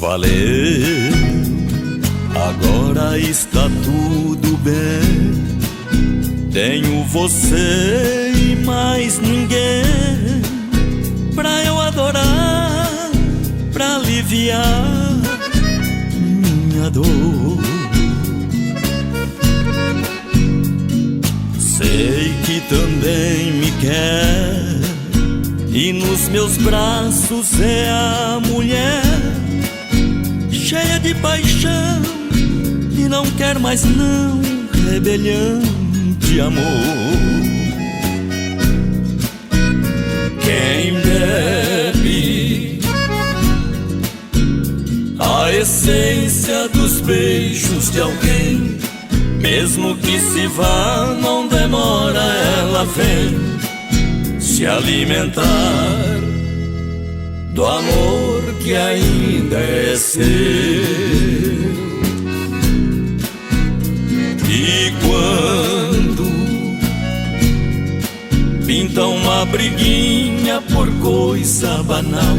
Valeu, agora está tudo bem. Tenho você e mais ninguém pra eu adorar, pra aliviar minha dor. Sei que também me quer e nos meus braços é a mulher cheia de paixão e não quer mais não, rebelião de amor. Quem bebe a essência dos beijos de alguém, mesmo que se vá, não demora, ela vem se alimentar do amor que ainda é seu. E quando pinta uma briguinha por coisa banal,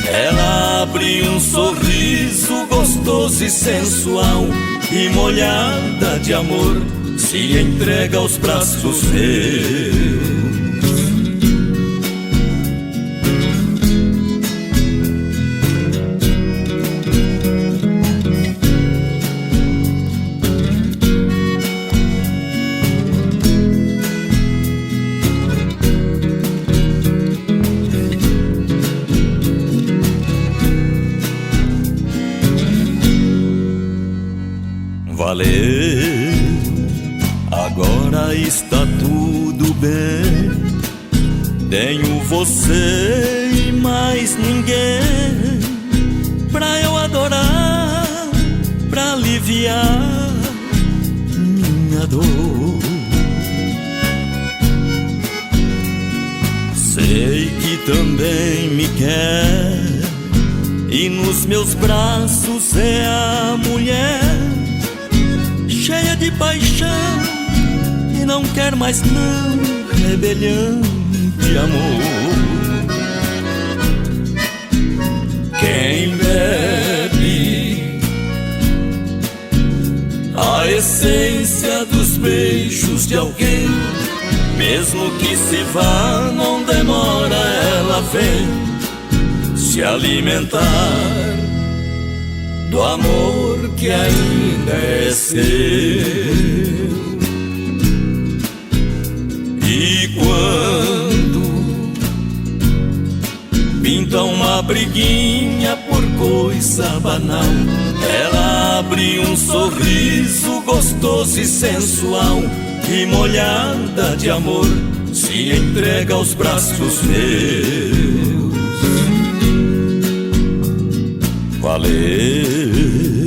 ela abre um sorriso gostoso e sensual e molhada de amor se entrega aos braços meus. Valeu, agora está tudo bem. Tenho você e mais ninguém pra eu adorar, pra aliviar minha dor. Sei que também me quer e nos meus braços é a mulher cheia de paixão e não quer mais não, rebelião de amor. Quem bebe a essência dos beijos de alguém, mesmo que se vá, não demora, ela vem se alimentar do amor que ainda é seu. E quando pinta uma briguinha por coisa banal, ela abre um sorriso gostoso e sensual e molhada de amor se entrega aos braços meus. Valeu,